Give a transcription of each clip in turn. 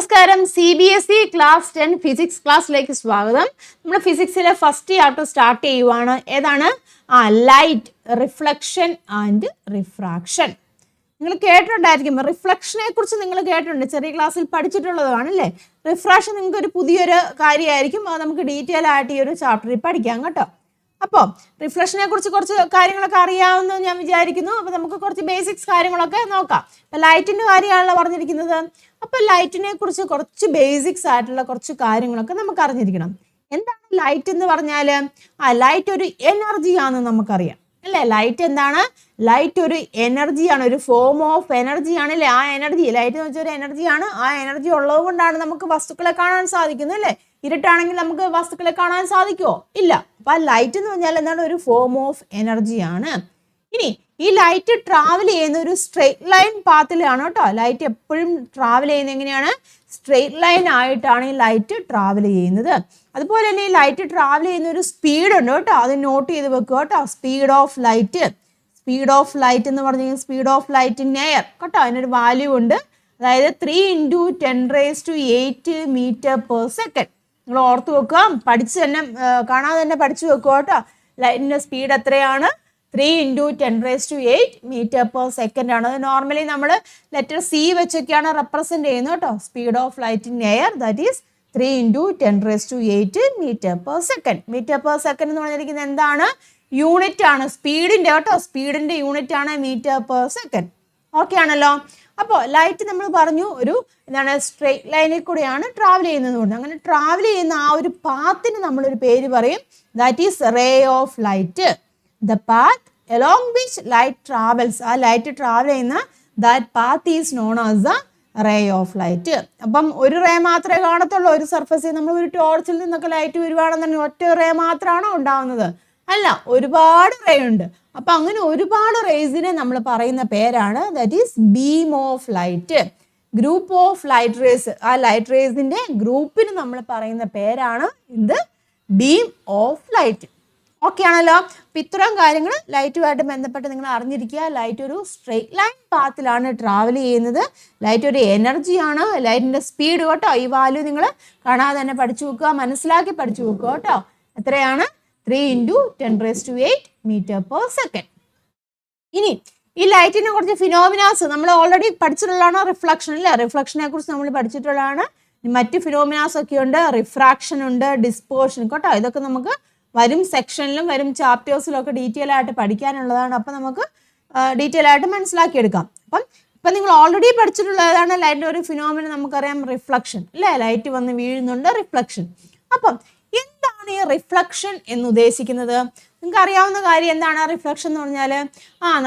നമസ്കാരം. CBSE class 10 physics ക്ലാസ്സിലേക്ക് സ്വാഗതം. നമ്മൾ ഫിസിക്സിലെ ഫസ്റ്റ് ചാപ്റ്റർ സ്റ്റാർട്ട് ചെയ്യുവാണ്. ഏതാണ്? Light, reflection and refraction. നിങ്ങൾ കേട്ടിട്ടുണ്ടായിരിക്കും. റിഫ്ലക്ഷനെ കുറിച്ച് നിങ്ങൾ കേട്ടിട്ടുണ്ട്, ചെറിയ ക്ലാസ്സിൽ പഠിച്ചിട്ടുള്ളതാണ് അല്ലേ. റിഫ്രാക്ഷൻ നിങ്ങൾക്ക് ഒരു പുതിയൊരു കാര്യമായിരിക്കും. അത് നമുക്ക് ഡീറ്റെയിൽ ആയിട്ട് ഈ ഒരു ചാപ്റ്ററിൽ പഠിക്കാം കേട്ടോ. അപ്പോൾ റിഫ്ലക്ഷനെ കുറിച്ച് കുറച്ച് കാര്യങ്ങളൊക്കെ അറിയാമെന്ന് ഞാൻ വിചാരിക്കുന്നു. അപ്പോൾ നമുക്ക് കുറച്ച് ബേസിക്സ് കാര്യങ്ങളൊക്കെ നോക്കാം. ഇപ്പം ലൈറ്റിൻ്റെ കാര്യമാണല്ലോ പറഞ്ഞിരിക്കുന്നത്. അപ്പോൾ ലൈറ്റിനെ കുറിച്ച് കുറച്ച് ബേസിക്സ് ആയിട്ടുള്ള കുറച്ച് കാര്യങ്ങളൊക്കെ നമുക്ക് അറിഞ്ഞിരിക്കണം. എന്താണ് ലൈറ്റ് എന്ന് പറഞ്ഞാൽ? ലൈറ്റ് ഒരു എനർജിയാണെന്ന് നമുക്കറിയാം അല്ലേ. ലൈറ്റ് എന്താണ്? ലൈറ്റ് ഒരു എനർജിയാണ്, ഒരു ഫോം ഓഫ് എനർജിയാണ് അല്ലേ. ആ എനർജി, ലൈറ്റ് എന്ന് വെച്ചാൽ ഒരു എനർജിയാണ്. ആ എനർജി ഉള്ളത് കൊണ്ടാണ് നമുക്ക് വസ്തുക്കളെ കാണാൻ സാധിക്കുന്നത് അല്ലേ. ഇരുട്ടാണെങ്കിൽ നമുക്ക് വസ്തുക്കളെ കാണാൻ സാധിക്കുമോ? ഇല്ല. അപ്പൊ ലൈറ്റ് എന്ന് പറഞ്ഞാൽ എന്താണ്? ഒരു ഫോം ഓഫ് എനർജിയാണ്. ഇനി ഈ ലൈറ്റ് ട്രാവൽ ചെയ്യുന്ന ഒരു സ്ട്രെയിറ്റ് ലൈൻ പാത്തിലാണ് കേട്ടോ. ലൈറ്റ് എപ്പോഴും ട്രാവൽ ചെയ്യുന്നത് എങ്ങനെയാണ്? സ്ട്രെയിറ്റ് ലൈൻ ആയിട്ടാണ് ഈ ലൈറ്റ് ട്രാവൽ ചെയ്യുന്നത്. അതുപോലെ തന്നെ ഈ ലൈറ്റ് ട്രാവൽ ചെയ്യുന്ന ഒരു സ്പീഡ് ഉണ്ട് കേട്ടോ. അത് നോട്ട് ചെയ്ത് വെക്കുക കേട്ടോ. Speed of light, speed of light എന്ന് പറഞ്ഞു കഴിഞ്ഞാൽ speed of light in air കേട്ടോ. അതിനൊരു വാല്യൂ ഉണ്ട്. അതായത് 3 × 10⁸ മീറ്റർ പെർ സെക്കൻഡ്. നിങ്ങൾ ഓർത്ത് വെക്കുക, പഠിച്ച് തന്നെ കാണാതെ തന്നെ പഠിച്ചു വെക്കുക കേട്ടോ. ലൈറ്റിൻ്റെ സ്പീഡ് എത്രയാണ്? 3 × 10⁸ മീറ്റർ പെർ സെക്കൻഡ് ആണ്. അത് നോർമലി നമ്മൾ ലെറ്റർ C വെച്ചൊക്കെയാണ് റെപ്രസെൻറ്റ് ചെയ്യുന്നത് കേട്ടോ. Speed of light in air, that is 3 × 10⁸ metre per second. Metre per second എന്ന് പറഞ്ഞിരിക്കുന്നത് എന്താണ്? യൂണിറ്റ് ആണ് സ്പീഡിൻ്റെ കേട്ടോ. സ്പീഡിൻ്റെ യൂണിറ്റ് ആണ് മീറ്റർ പെർ സെക്കൻഡ്. ഓക്കെ ആണല്ലോ. അപ്പോൾ ലൈറ്റ് നമ്മൾ പറഞ്ഞു ഒരു എന്താണ്? സ്ട്രെയിറ്റ് ലൈനിൽ കൂടെയാണ് ട്രാവൽ ചെയ്യുന്നത് കൊണ്ട്. അങ്ങനെ ട്രാവൽ ചെയ്യുന്ന ആ ഒരു പാത്തിന് നമ്മളൊരു പേര് പറയും. That is ray of light. The path along which light travels, ആ ലൈറ്റ് ട്രാവൽ ചെയ്യുന്ന that path is known as the ray of light. അപ്പം ഒരു റേ മാത്രമേ കാണത്തുള്ളൂ ഒരു സർഫസിൽ. നമ്മൾ ഒരു ടോർച്ചിൽ നിന്നൊക്കെ ലൈറ്റ് വരുവാണെന്നുണ്ടെങ്കിൽ ഒറ്റ റേ മാത്രമാണോ ഉണ്ടാവുന്നത്? അല്ല, ഒരുപാട് റേ ഉണ്ട്. അപ്പം അങ്ങനെ ഒരുപാട് റേസിനെ നമ്മൾ പറയുന്ന പേരാണ് that is beam of light. Group of light rays, ആ ലൈറ്റ് റേസിൻ്റെ ഗ്രൂപ്പിന് നമ്മൾ പറയുന്ന പേരാണ് ഇത് ബീം ഓഫ് ലൈറ്റ്. ഓക്കെ ആണല്ലോ. അപ്പം ഇത്രയും കാര്യങ്ങൾ ലൈറ്റുമായിട്ട് ബന്ധപ്പെട്ട് നിങ്ങൾ അറിഞ്ഞിരിക്കുക. ലൈറ്റ് ഒരു സ്ട്രെയിറ്റ് ലൈൻ പാത്തിലാണ് ട്രാവൽ ചെയ്യുന്നത്. ലൈറ്റ് ഒരു എനർജിയാണ്. ലൈറ്റിൻ്റെ സ്പീഡ് കേട്ടോ, ഈ വാല്യൂ നിങ്ങൾ കാണാതെ തന്നെ പഠിച്ചു വെക്കുക, മനസ്സിലാക്കി പഠിച്ചു വെക്കുക കേട്ടോ. എത്രയാണ്? 3 × 10⁸ മീറ്റർ പെർ സെക്കൻഡ്. ഇനി ഈ ലൈറ്റിനെ കുറിച്ച് ഫിനോമിനാസ് നമ്മൾ ഓൾറെഡി പഠിച്ചിട്ടുള്ളതാണ്. റിഫ്ലക്ഷൻ അല്ലേ. റിഫ്ലക്ഷനെ കുറിച്ച് നമ്മൾ പഠിച്ചിട്ടുള്ളതാണ്. മറ്റ് ഫിനോമിനാസ് ഒക്കെ ഉണ്ട്. റിഫ്രാക്ഷൻ ഉണ്ട്, ഡിസ്പേർഷൻ കേട്ടോ. ഇതൊക്കെ നമുക്ക് വരും സെക്ഷനിലും വരും ചാപ്റ്റേഴ്സിലും ഒക്കെ ഡീറ്റെയിൽ ആയിട്ട് പഠിക്കാനുള്ളതാണ്. അപ്പം നമുക്ക് ഡീറ്റെയിൽ ആയിട്ട് മനസ്സിലാക്കിയെടുക്കാം. അപ്പം ഇപ്പം നിങ്ങൾ ഓൾറെഡി പഠിച്ചിട്ടുള്ളതാണ് ലൈറ്റിൻ്റെ ഒരു ഫിനോമിന നമുക്കറിയാം, റിഫ്ലക്ഷൻ അല്ലേ. ലൈറ്റ് വന്ന് വീഴുന്നുണ്ട്, റിഫ്ലക്ഷൻ. അപ്പം എന്താണ് ഈ റിഫ്ലക്ഷൻ എന്ന് ഉദ്ദേശിക്കുന്നത്? നിങ്ങൾക്ക് അറിയാവുന്ന കാര്യം എന്താണ് റിഫ്ലക്ഷൻ എന്ന് പറഞ്ഞാൽ?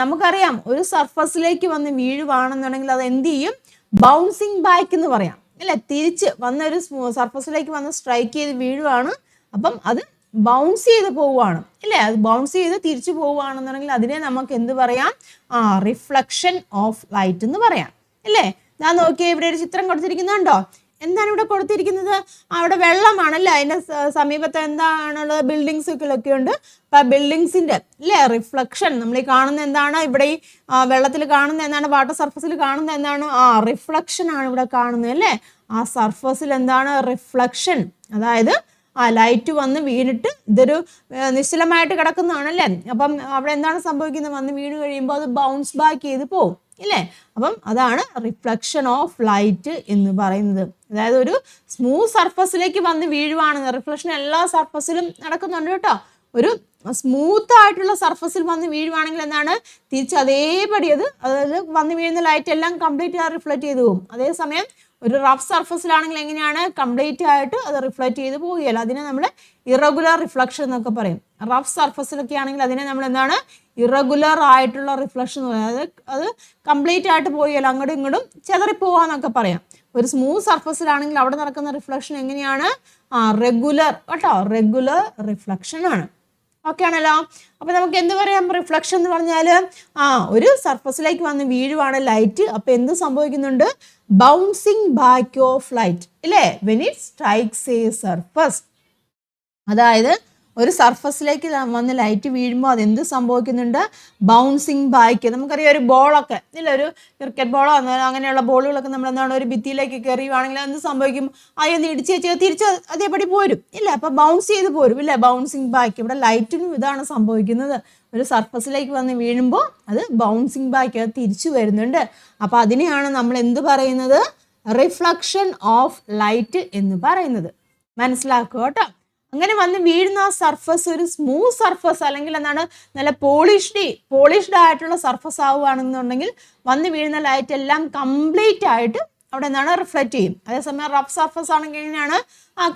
നമുക്കറിയാം, ഒരു സർഫസിലേക്ക് വന്ന് വീഴുവാണെന്നുണ്ടെങ്കിൽ അത് എന്ത് ചെയ്യും? ബൗൺസിങ് ബാക്ക് എന്ന് പറയാം അല്ലേ. തിരിച്ച് വന്ന ഒരു സർഫസിലേക്ക് വന്ന് സ്ട്രൈക്ക് ചെയ്ത് വീഴുവാണ്. അപ്പം അത് ബൗൺസ് ചെയ്ത് പോവുകയാണ് അല്ലേ. അത് ബൗൺസ് ചെയ്ത് തിരിച്ചു പോവുകയാണെന്നുണ്ടെങ്കിൽ അതിനെ നമുക്ക് എന്ത് പറയാം? റിഫ്ലക്ഷൻ ഓഫ് ലൈറ്റ് എന്ന് പറയാം അല്ലേ. ഞാൻ നോക്കിയേ, ഇവിടെ ഒരു ചിത്രം കൊടുത്തിരിക്കുന്നുണ്ടോ? എന്താണ് ഇവിടെ കൊടുത്തിരിക്കുന്നത്? അവിടെ വെള്ളമാണല്ലേ. അതിൻ്റെ സമീപത്ത് എന്താണുള്ളത്? ബിൽഡിങ്സുകളൊക്കെ ഉണ്ട്. അപ്പം ആ ബിൽഡിങ്സിൻ്റെ അല്ലേ റിഫ്ലക്ഷൻ നമ്മൾ ഈ കാണുന്ന എന്താണ്? ഇവിടെ ഈ വെള്ളത്തിൽ കാണുന്ന എന്താണ്? വാട്ടർ സർഫസിൽ കാണുന്ന എന്താണ്? റിഫ്ലക്ഷൻ ആണ് ഇവിടെ കാണുന്നത് അല്ലേ. ആ സർഫസിൽ എന്താണ്? റിഫ്ലക്ഷൻ. അതായത് ലൈറ്റ് വന്ന് വീണിട്ട് ഇതൊരു നിശ്ചലമായിട്ട് കിടക്കുന്നതാണല്ലേ. അപ്പം അവിടെ എന്താണ് സംഭവിക്കുന്നത്? വന്ന് വീണ് കഴിയുമ്പോൾ അത് ബൗൺസ് ബാക്ക് ചെയ്ത് പോകും ഇല്ലേ. അപ്പം അതാണ് റിഫ്ലക്ഷൻ ഓഫ് ലൈറ്റ് എന്ന് പറയുന്നത്. അതായത് ഒരു സ്മൂത്ത് സർഫസിലേക്ക് വന്ന് വീഴുവാണ്. റിഫ്ലക്ഷൻ എല്ലാ സർഫസിലും നടക്കുന്നുണ്ട് കേട്ടോ. ഒരു സ്മൂത്ത് ആയിട്ടുള്ള സർഫസിൽ വന്ന് വീഴുവാണെങ്കിൽ എന്താണ്? തിരിച്ച് അതേപടി അതായത് വന്ന് വീഴുന്ന ലൈറ്റ് എല്ലാം കംപ്ലീറ്റ് റിഫ്ലക്റ്റ് ചെയ്ത് പോകും. അതേസമയം ഒരു റഫ് സർഫസിലാണെങ്കിൽ എങ്ങനെയാണ്? കംപ്ലീറ്റ് ആയിട്ട് അത് റിഫ്ലക്റ്റ് ചെയ്ത് പോവുകയല്ല. അതിനെ നമ്മൾ ഇറഗുലർ റിഫ്ലക്ഷൻ എന്നൊക്കെ പറയും. റഫ് സർഫസിലൊക്കെ ആണെങ്കിൽ അതിനെ നമ്മൾ എന്താണ്? ഇറഗുലർ ആയിട്ടുള്ള റിഫ്ലക്ഷൻ എന്ന് പറയുന്നത്. അത് കംപ്ലീറ്റ് ആയിട്ട് പോവുകയല്ല, അങ്ങോട്ടും ഇങ്ങോട്ടും ചെതറിപ്പോവാന്നൊക്കെ പറയാം. ഒരു സ്മൂത്ത് സർഫസിലാണെങ്കിൽ അവിടെ നടക്കുന്ന റിഫ്ലക്ഷൻ എങ്ങനെയാണ്? റെഗുലർ കേട്ടോ. റെഗുലർ റിഫ്ലക്ഷൻ ആണ്. ഓക്കെ ആണല്ലോ. അപ്പം നമുക്ക് എന്ത് പറയാം? റിഫ്ലക്ഷൻ എന്ന് പറഞ്ഞാൽ ഒരു സർഫസിലേക്ക് വന്ന് വീഴുവാണ് ലൈറ്റ്. അപ്പം എന്ത് സംഭവിക്കുന്നുണ്ട്? ബൗൺസിങ് ബാക്ക് ഓഫ് ലൈറ്റ് അല്ലേ. When it strikes A surface. അതായത് ഒരു സർഫസിലേക്ക് വന്ന് ലൈറ്റ് വീഴുമ്പോൾ അതെന്ത് സംഭവിക്കുന്നുണ്ട്? Bouncing back. നമുക്കറിയാം ഒരു ബോളൊക്കെ ഇല്ല, ഒരു ക്രിക്കറ്റ് ബോളോ അങ്ങനെയുള്ള ബോളുകളൊക്കെ നമ്മൾ എന്താണ് ഒരു ഭിത്തിയിലേക്ക് കയറിയുവാണെങ്കിൽ എന്ത് സംഭവിക്കും? അതൊന്ന് ഇടിച്ച് വെച്ച് തിരിച്ച് അതേപടി പോരും ഇല്ല, അപ്പോൾ ബൗൺസ് ചെയ്ത് പോരും ഇല്ല, ബൗൺസിങ് ബാക്ക്. ഇവിടെ ലൈറ്റിനും ഇതാണ് സംഭവിക്കുന്നത്. ഒരു സർഫസിലേക്ക് വന്ന് വീഴുമ്പോൾ അത് ബൗൺസിങ് ബാക്ക്, അത് തിരിച്ചു വരുന്നുണ്ട്. അപ്പോൾ അതിനെയാണ് നമ്മൾ എന്ത് പറയുന്നത്? റിഫ്ലക്ഷൻ ഓഫ് ലൈറ്റ് എന്ന് പറയുന്നത്. മനസ്സിലാക്കുക കേട്ടോ. അങ്ങനെ വന്ന് വീഴുന്ന ആ സർഫസ് ഒരു സ്മൂത്ത് സർഫസ് അല്ലെങ്കിൽ എന്താണ് നല്ല പോളിഷ്ഡ് ആയിട്ടുള്ള സർഫസ് ആവുകയാണെന്നുണ്ടെങ്കിൽ വന്ന് വീഴുന്ന ലൈറ്റ് എല്ലാം കംപ്ലീറ്റ് ആയിട്ട് അവിടെ എന്താണ് റിഫ്ലക്റ്റ് ചെയ്യും. അതേസമയം റഫ് സർഫസ് ആണെങ്കിൽ എങ്ങനെയാണ്?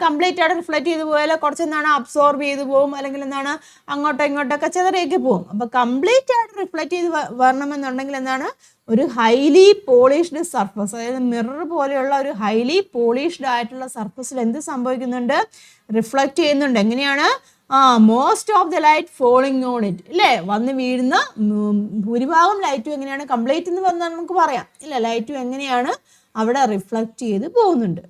കംപ്ലീറ്റ് ആയിട്ട് റിഫ്ലക്റ്റ് ചെയ്ത് പോയാൽ കുറച്ച് എന്താണ് അബ്സോർബ് ചെയ്ത് പോകും, അല്ലെങ്കിൽ എന്താണ് അങ്ങോട്ടോ ഇങ്ങോട്ടൊക്കെ ചിതറിയൊക്കെ പോകും. അപ്പോൾ കംപ്ലീറ്റ് ആയിട്ട് റിഫ്ലക്റ്റ് ചെയ്ത് വരണമെന്നുണ്ടെങ്കിൽ എന്താണ് ഒരു ഹൈലി പോളിഷ്ഡ് സർഫസ്, അതായത് മിറർ പോലെയുള്ള ഒരു ഹൈലി പോളിഷ്ഡ് ആയിട്ടുള്ള സർഫസിൽ എന്ത് സംഭവിക്കുന്നുണ്ട്? റിഫ്ലക്റ്റ് ചെയ്യുന്നുണ്ട്. എങ്ങനെയാണ്? Most of the light falling on it ഇല്ലേ, വന്ന് വീഴുന്ന ഭൂരിഭാഗം ലൈറ്റും എങ്ങനെയാണ്? കംപ്ലീറ്റ് എന്ന് പറഞ്ഞാൽ നമുക്ക് പറയാം ഇല്ല, ലൈറ്റും എങ്ങനെയാണ് അവിടെ റിഫ്ലക്റ്റ് ചെയ്ത് പോകുന്നുണ്ട്.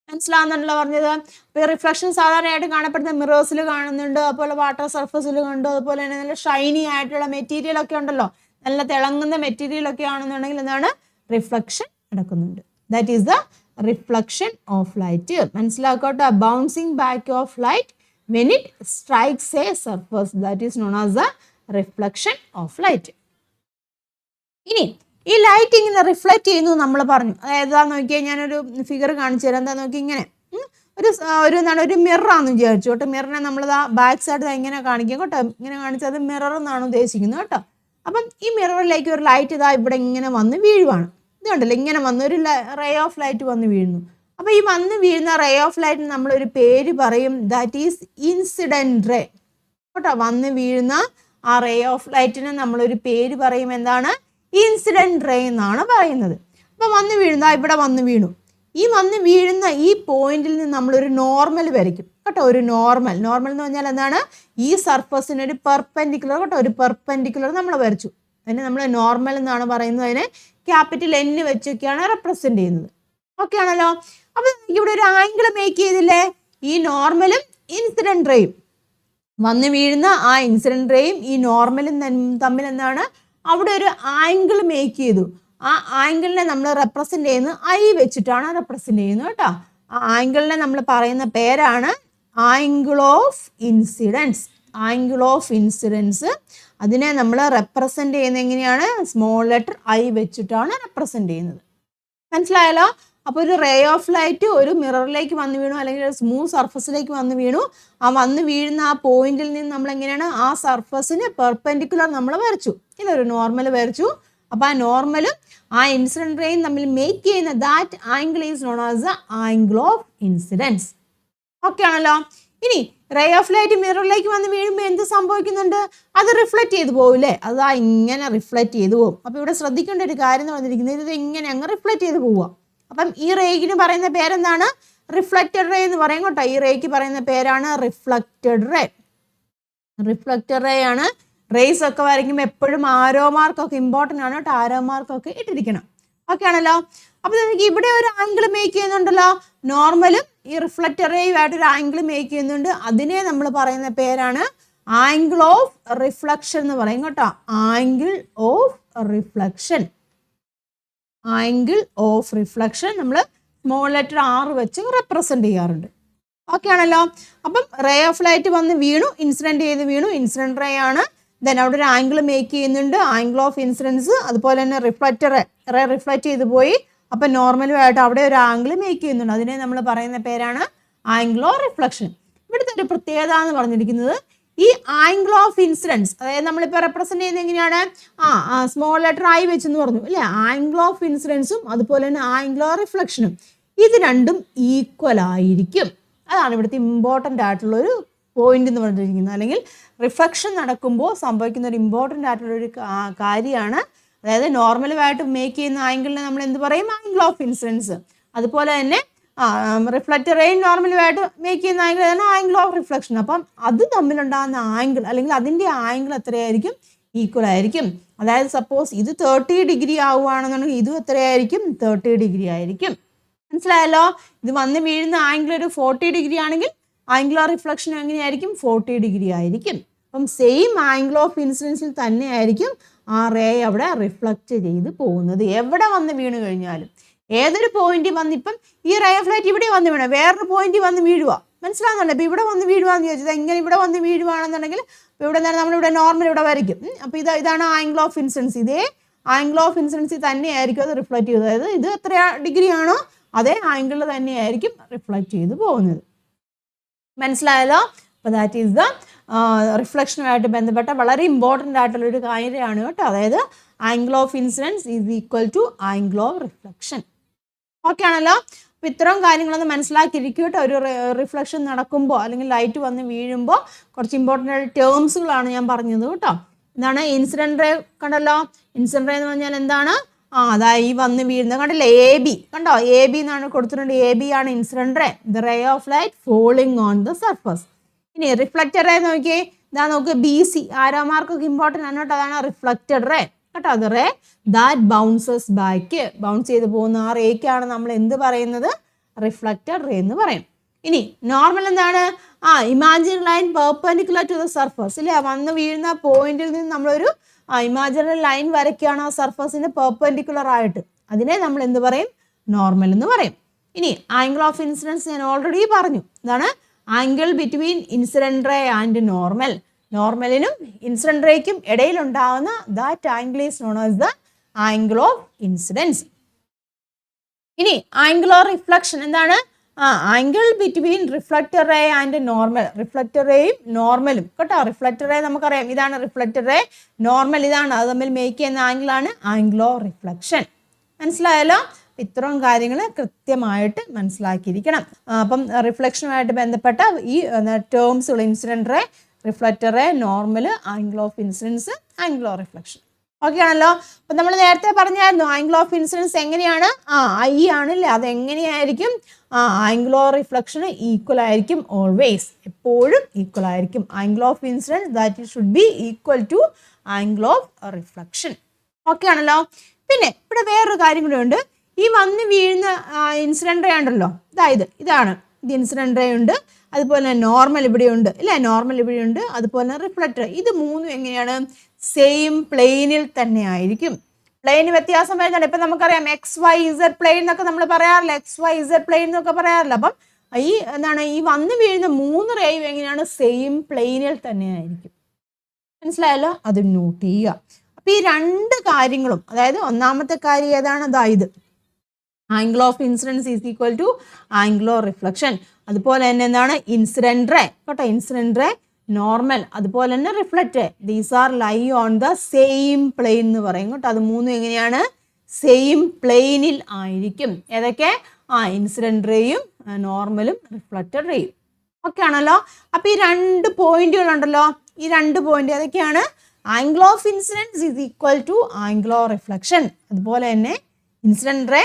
മനസ്സിലാവുന്നുണ്ടല്ലോ പറഞ്ഞത്. അപ്പോൾ ഈ റിഫ്ലക്ഷൻ സാധാരണയായിട്ട് കാണപ്പെടുന്ന മിറേഴ്സിൽ കാണുന്നുണ്ട്, അതുപോലെ വാട്ടർ സർഫസിൽ കണ്ടു, അതുപോലെ തന്നെ നല്ല ഷൈനി ആയിട്ടുള്ള മെറ്റീരിയൽ ഒക്കെ ഉണ്ടല്ലോ, നല്ല തിളങ്ങുന്ന മെറ്റീരിയൽ ഒക്കെ ആണെന്നുണ്ടെങ്കിൽ എന്താണ്? റിഫ്ലക്ഷൻ നടക്കുന്നുണ്ട്. That is the reflection of light. മനസ്സിലാക്കോട്ടെ. Bouncing back of light when it strikes a surface, that is known as the reflection of light. ഇനി ഈ ലൈറ്റ് ഇങ്ങനെ റിഫ്ലക്റ്റ് ചെയ്യുന്നു നമ്മൾ പറഞ്ഞു. അതായത് നോക്കിയാൽ ഞാനൊരു ഫിഗർ കാണിച്ചു തരാം. എന്താ നോക്കി, ഇങ്ങനെ ഒരു മിററാണെന്ന് വിചാരിച്ചു കേട്ടോ. മിററിനെ നമ്മൾ ബാക്ക് സൈഡ് ഇങ്ങനെ കാണിക്കും കേട്ടോ. ഇങ്ങനെ കാണിച്ചത് മിറർ എന്നാണ് ഉദ്ദേശിക്കുന്നത് കേട്ടോ. അപ്പം ഈ മിററിലേക്ക് ഒരു ലൈറ്റ് ഇവിടെ ഇങ്ങനെ വന്ന് വീഴുവാണ്. ഇത് കണ്ടല്ലോ, ഇങ്ങനെ വന്ന് ഒരു റേ ഓഫ് ലൈറ്റ് വന്ന് വീഴുന്നു. അപ്പോൾ ഈ വന്ന് വീഴുന്ന റേ ഓഫ് ലൈറ്റിന് നമ്മളൊരു പേര് പറയും, ദാറ്റ് ഈസ് ഇൻസിഡൻറ്റ് റേ കേട്ടോ. വന്ന് വീഴുന്ന ആ റേ ഓഫ് ലൈറ്റിന് നമ്മളൊരു പേര് പറയും, എന്താണ്? ഇൻസിഡൻറ്റ് റേ എന്നാണ് പറയുന്നത്. അപ്പോൾ വന്ന് വീഴുന്ന ഇവിടെ വന്ന് വീണു. ഈ വന്ന് വീഴുന്ന ഈ പോയിന്റിൽ നിന്ന് നമ്മളൊരു നോർമൽ വരയ്ക്കും കേട്ടോ. ഒരു നോർമൽ എന്ന് പറഞ്ഞാൽ എന്താണ്? ഈ സർഫസിന് ഒരു പെർപെൻഡിക്കുലർ കേട്ടോ, ഒരു പെർപെൻഡിക്കുലർ നമ്മൾ വരച്ചു. അതിന് നമ്മൾ നോർമൽ എന്നാണ് പറയുന്നത്. അതിനെ ക്യാപിറ്റൽ N വെച്ചൊക്കെയാണ് റെപ്രസെൻറ്റ് ചെയ്യുന്നത്. ഓക്കെ ആണല്ലോ. അപ്പം ഇവിടെ ഒരു ആംഗിൾ മേക്ക് ചെയ്തില്ലേ? ഈ നോർമലും ഇൻസിഡൻറ്റ് റേയും വന്ന് വീഴുന്ന ആ ഇൻസിഡൻറ്റ് റേയും ഈ നോർമലും തമ്മിൽ എന്താണ്? അവിടെ ഒരു ആംഗിൾ മേക്ക് ചെയ്തു. ആ ആംഗിളിനെ നമ്മൾ റെപ്രസെൻറ്റ് ചെയ്യുന്നത് I വെച്ചിട്ടാണ് റെപ്രസെൻറ്റ് ചെയ്യുന്നത് കേട്ടോ. ആ ആംഗിളിനെ നമ്മൾ പറയുന്ന പേരാണ് angle of incidence. Angle of incidents അതിനെ നമ്മൾ റെപ്രസെൻറ്റ് ചെയ്യുന്നത് എങ്ങനെയാണ്? സ്മോൾ ലെറ്റർ I വെച്ചിട്ടാണ് റെപ്രസെൻറ്റ് ചെയ്യുന്നത്. മനസ്സിലായല്ലോ. അപ്പോൾ ഒരു റേ ഓഫ് ലൈറ്റ് ഒരു മിററിലേക്ക് വന്ന് വീണു, അല്ലെങ്കിൽ ഒരു സ്മൂത്ത് സർഫസിലേക്ക് വന്ന് വീണു. ആ വന്ന് വീഴുന്ന ആ പോയിന്റിൽ നിന്ന് നമ്മൾ എങ്ങനെയാണ്? ആ സർഫസിന് പെർപെൻഡിക്കുലർ നമ്മൾ വരച്ചു ഇല്ല, ഒരു നോർമൽ വരച്ചു. അപ്പോൾ ആ നോർമലും ആ ഇൻസിഡൻറ്റ് റേയും തമ്മിൽ മേക്ക് ചെയ്യുന്ന that angle is known as the angle of incidents. Okay ആണല്ലോ. ഇനി റേ ഓഫ് ലൈറ്റ് മിററിലേക്ക് വന്ന് വീഴുമ്പോൾ എന്ത് സംഭവിക്കുന്നുണ്ട്? അത് റിഫ്ലക്റ്റ് ചെയ്ത് പോകില്ലേ? അത് ഇങ്ങനെ റിഫ്ലക്റ്റ് ചെയ്ത് പോകും. അപ്പോൾ ഇവിടെ ശ്രദ്ധിക്കേണ്ട ഒരു കാര്യം എന്ന് പറഞ്ഞിരിക്കുന്നത്, ഇത് ഇങ്ങനെ അങ്ങ് റിഫ്ലക്റ്റ് ചെയ്ത് പോവുക. അപ്പം ഈ റേക്കിന് പറയുന്ന പേരെന്താണ്? റിഫ്ലക്റ്റഡ് റേ എന്ന് പറയും കേട്ടോ. ഈ റേക്ക് പറയുന്ന പേരാണ് റിഫ്ലക്റ്റഡ് റേ. റിഫ്ലക്റ്റഡ് റേ ആണ്. റേസ് ഒക്കെ വരയ്ക്കുമ്പോൾ എപ്പോഴും ആരോ മാർക്കൊക്കെ ഇമ്പോർട്ടൻ്റ് ആണ് കേട്ടോ. ആരോ മാർക്കൊക്കെ ഇട്ടിരിക്കണം. ഓക്കെ ആണല്ലോ. അപ്പോൾ നമുക്ക് ഇവിടെ ഒരു ആംഗിൾ മേക്ക് ചെയ്യുന്നുണ്ടല്ലോ. നോർമലും ഈ റിഫ്ലക്റ്റഡ് റേയുമായിട്ട് ഒരു ആംഗിൾ മേക്ക് ചെയ്യുന്നുണ്ട്. അതിനെ നമ്മൾ പറയുന്ന പേരാണ് ആംഗിൾ ഓഫ് റിഫ്ലക്ഷൻ എന്ന് പറയും കേട്ടോ. Angle of reflection. Angle of reflection നമ്മൾ സ്മോൾ ലെറ്റർ R വെച്ച് റെപ്രസെൻറ്റ് ചെയ്യാറുണ്ട്. ഓക്കെ ആണല്ലോ. അപ്പം റേ ഓഫ് ലൈറ്റ് വന്ന് വീണു, ഇൻസിഡൻറ്റ് ചെയ്ത് വീണു, ഇൻസിഡൻറ്റ് റേ ആണ്. ദെൻ അവിടെ ഒരു ആംഗിൾ മേക്ക് ചെയ്യുന്നുണ്ട്, ആംഗിൾ ഓഫ് ഇൻസിഡൻസ്. അതുപോലെ തന്നെ റേ റിഫ്ലക്റ്റ് ചെയ്ത് പോയി. അപ്പം നോർമലുമായിട്ട് അവിടെ ഒരു ആംഗിൾ മേക്ക് ചെയ്യുന്നുണ്ട്. അതിനെ നമ്മൾ പറയുന്ന പേരാണ് ആംഗിൾ ഓഫ് റിഫ്ലക്ഷൻ. ഇവിടുത്തെ ഒരു പ്രത്യേകത എന്ന് പറഞ്ഞിരിക്കുന്നത്, ഈ ആംഗിൾ ഓഫ് ഇൻസിഡൻസ്, അതായത് നമ്മളിപ്പോൾ റെപ്രസെൻറ്റ് ചെയ്യുന്നത് എങ്ങനെയാണ്? സ്മോൾ ലെറ്റർ I വെച്ചെന്ന് പറഞ്ഞു അല്ലേ. ആംഗിൾ ഓഫ് ഇൻസിഡൻസും അതുപോലെ തന്നെ ആംഗിൾ ഓഫ് റിഫ്ലക്ഷനും ഇത് രണ്ടും ഈക്വൽ ആയിരിക്കും. അതാണ് ഇവിടുത്തെ ഇമ്പോർട്ടൻ്റ് ആയിട്ടുള്ളൊരു പോയിന്റ് എന്ന് പറഞ്ഞിരിക്കുന്നത്. അല്ലെങ്കിൽ റിഫ്ലക്ഷൻ നടക്കുമ്പോൾ സംഭവിക്കുന്ന ഒരു ഇമ്പോർട്ടൻ്റ് ആയിട്ടുള്ളൊരു കാര്യമാണ്. അതായത് നോർമലുമായിട്ട് മേക്ക് ചെയ്യുന്ന ആംഗിളിനെ നമ്മൾ എന്ത് പറയും? Angle of incidents. അതുപോലെ തന്നെ റിഫ്ലക്റ്റഡ് റേ നോർമലുമായിട്ട് മേക്ക് ചെയ്യുന്ന ആംഗിൾ ആണ് ആംഗിൾ ഓഫ് റിഫ്ലക്ഷൻ. അപ്പം അത് തമ്മിലുണ്ടാകുന്ന ആംഗിൾ അല്ലെങ്കിൽ അതിൻ്റെ ആംഗിൾ എത്രയായിരിക്കും? ഈക്വൽ ആയിരിക്കും. അതായത് സപ്പോസ് ഇത് 30 ഡിഗ്രി ആവുകയാണെന്നുണ്ടെങ്കിൽ ഇതും എത്രയായിരിക്കും? 30 ഡിഗ്രി ആയിരിക്കും. മനസ്സിലായല്ലോ. ഇത് വന്ന് വീഴുന്ന ആംഗിൾ ഒരു 40 ഡിഗ്രി ആണെങ്കിൽ ആംഗിൾ ഓഫ് റിഫ്ലക്ഷൻ എങ്ങനെയായിരിക്കും 40 ഡിഗ്രി ആയിരിക്കും. അപ്പം സെയിം ആംഗിൾ ഓഫ് ഇൻസിഡൻസിൽ തന്നെ ആയിരിക്കും ആ റേ അവിടെ റിഫ്ലക്റ്റ് ചെയ്ത് പോകുന്നത്. എവിടെ വന്ന് വീണ് കഴിഞ്ഞാലും ഏതൊരു പോയിന്റ് വന്ന്, ഇപ്പം ഈ റേ ഓഫ് ലൈറ്റ് ഇവിടെ വന്ന് വീണ വേറൊരു പോയിന്റ് വന്ന് വീഴുക, മനസ്സിലാകുന്നുണ്ട്. ഇപ്പം ഇവിടെ വന്ന് വീഴുവാന്ന് ചോദിച്ചത് ഇങ്ങനെ ഇവിടെ വന്ന് വീഴുവാണെന്നുണ്ടെങ്കിൽ ഇവിടെ എന്താണ് നമ്മളിവിടെ നോർമൽ ഇവിടെ വരയ്ക്കും. അപ്പോൾ ഇതാണ് ആംഗിൾ ഓഫ് ഇൻസിഡൻസ്. ഇതേ ആംഗിൾ ഓഫ് ഇൻസിഡൻസിൽ തന്നെയായിരിക്കും അത് റിഫ്ലക്റ്റ് ചെയ്തത്. അതായത് ഇത് എത്ര ഡിഗ്രി ആണോ അതേ ആംഗിളിൽ തന്നെയായിരിക്കും റിഫ്ലക്റ്റ് ചെയ്ത് പോകുന്നത്. മനസ്സിലായല്ലോ? അപ്പോൾ ദാറ്റ് ഈസ് ദ റിഫ്ലക്ഷനുമായിട്ട് ബന്ധപ്പെട്ട വളരെ ഇമ്പോർട്ടൻ്റ് ആയിട്ടുള്ളൊരു കാര്യമാണ് കേട്ടോ. അതായത് angle of incidence is equal to angle of reflection. Okay ആണല്ലോ? അപ്പോൾ ഇത്തരം കാര്യങ്ങളൊന്ന് മനസ്സിലാക്കിയിരിക്കും കേട്ടോ. ഒരു റിഫ്ലക്ഷൻ നടക്കുമ്പോൾ അല്ലെങ്കിൽ ലൈറ്റ് വന്ന് വീഴുമ്പോൾ കുറച്ച് ഇമ്പോർട്ടൻ്റ് ആയിട്ട് ടേംസുകളാണ് ഞാൻ പറഞ്ഞത് കേട്ടോ. എന്താണ് ഇൻസിഡൻറ്റ് റേ? കണ്ടല്ലോ, ഇൻസിഡൻറ്റ് റേ എന്ന് പറഞ്ഞാൽ എന്താണ്? അതായത് ഈ വന്ന് വീഴുന്നത് കണ്ടില്ലേ, AB കണ്ടോ, AB എന്നാണ് കൊടുത്തിട്ടുണ്ട്. AB ആണ് incident ray, the ray of light falling on the surface. ഇനി റിഫ്ലക്റ്റഡ് റേ നോക്കിയേ, ഇതാ നോക്ക് BC, ആരോ മാർക്കൊക്കെ ഇമ്പോർട്ടൻ്റ് ആണ് കേട്ടോ. അതാണ് റിഫ്ലക്റ്റഡ് റേ കേട്ടോ. അത് ray that bounces back, bounce ചെയ്ത് പോകുന്ന ആ റേക്കാണ് നമ്മൾ എന്ത് പറയുന്നത്? റിഫ്ലക്റ്റഡ് റേ എന്ന് പറയും. ഇനി നോർമൽ എന്താണ്? Imaginary line perpendicular to the surface ഇല്ലേ, വന്ന് വീഴുന്ന പോയിന്റിൽ നിന്ന് നമ്മളൊരു ഇമാജിനറി ലൈൻ വരയ്ക്കുകയാണ് ആ സർഫസിന് പെർപെൻഡിക്കുലർ ആയിട്ട്. അതിനെ നമ്മൾ എന്ത് പറയും? നോർമൽ എന്ന് പറയും. ഇനി ആംഗിൾ ഓഫ് ഇൻസിഡൻസ് ഞാൻ ഓൾറെഡി പറഞ്ഞു. ഇതാണ് angle between incident ray and normal. നോർമലിനും ഇൻസിഡൻറ്റ് റേക്കും ഇടയിലുണ്ടാകുന്ന that angle is known as the angle of incidence. ഇനി ആംഗിൾ ഓഫ് റിഫ്ലക്ഷൻ എന്താണ്? Angle between reflected ray and normal. Reflected റേയും നോർമലും കേട്ടോ. റിഫ്ലക്റ്റഡ് റേ നമുക്കറിയാം, ഇതാണ് റിഫ്ലക്റ്റഡ് റേ, നോർമൽ ഇതാണ്, അത് തമ്മിൽ മേക്ക് ചെയ്യുന്ന ആംഗിളാണ് ആംഗിൾ ഓഫ് റിഫ്ലക്ഷൻ. മനസ്സിലായല്ലോ? ഇത്തരം കാര്യങ്ങൾ കൃത്യമായിട്ട് മനസ്സിലാക്കിയിരിക്കണം. അപ്പം റിഫ്ലക്ഷനുമായിട്ട് ബന്ധപ്പെട്ട ഈ ടേംസുകൾ incident ray, reflected ray, normal, angle of incidence, angle of reflection. Okay ആണല്ലോ? അപ്പം നമ്മൾ നേരത്തെ പറഞ്ഞായിരുന്നു ആംഗിൾ ഓഫ് ഇൻസിഡൻസ് എങ്ങനെയാണ്? I ആണല്ലേ, അതെങ്ങനെയായിരിക്കും? ആംഗിൾ ഓഫ് റിഫ്ലക്ഷൻ ഈക്വൽ ആയിരിക്കും, ഓൾവേസ്, എപ്പോഴും ഈക്വൽ ആയിരിക്കും. Angle of incidence that should be equal to angle of reflection. Okay ആണല്ലോ? പിന്നെ ഇവിടെ വേറൊരു കാര്യം കൂടെ ഉണ്ട്. ഈ വന്ന് വീഴുന്ന ഇൻസിഡൻറ്റ് റേ ഉണ്ടല്ലോ, ഇതാണ് ഇത് ഇൻസിഡൻറ്റ് റേ ഉണ്ട്, അതുപോലെ തന്നെ നോർമൽ ഇവിടെയുണ്ട് ഇല്ലേ, നോർമൽ ഇവിടെയുണ്ട്, അതുപോലെ തന്നെ റിഫ്ലക്റ്റർ. ഇത് മൂന്നും എങ്ങനെയാണ്? സെയിം പ്ലെയിനിൽ തന്നെ ആയിരിക്കും. പ്ലെയിന് വ്യത്യാസം വരുന്നുണ്ട്. ഇപ്പം നമുക്കറിയാം XYZ പ്ലെയിൻ എന്നൊക്കെ നമ്മൾ പറയാറില്ല, XYZ പ്ലെയിൻ എന്നൊക്കെ പറയാറില്ല. അപ്പം ഈ വന്ന് വീഴുന്ന മൂന്ന് റേയും എങ്ങനെയാണ്? സെയിം പ്ലെയിനിൽ തന്നെ ആയിരിക്കും. മനസ്സിലായല്ലോ? അത് നോട്ട് ചെയ്യുക. അപ്പം ഈ രണ്ട് കാര്യങ്ങളും, അതായത് ഒന്നാമത്തെ കാര്യം ഏതാണ്? ഇത് angle of incidence is equal to angle of reflection. അതുപോലെ തന്നെ എന്താണ്? ഇൻസിഡൻറ്റ് റേ കേട്ടോ, ഇൻസിഡൻറ്റ് റേ, നോർമൽ, അതുപോലെ തന്നെ reflect. These are lie on the same plane എന്ന് പറയും കേട്ടോ. അത് മൂന്നും എങ്ങനെയാണ്? സെയിം പ്ലെയിനിൽ ആയിരിക്കും. ഏതൊക്കെ? ഇൻസിഡൻറ്റ് റേയും നോർമലും റിഫ്ലക്റ്റഡ് റേയും. ഓക്കെ ആണല്ലോ? അപ്പോൾ ഈ രണ്ട് പോയിന്റുകളുണ്ടല്ലോ, ഈ രണ്ട് പോയിന്റ് ഏതൊക്കെയാണ്? Angle of incidence is equal to angle of reflection. അതുപോലെ തന്നെ incident ray,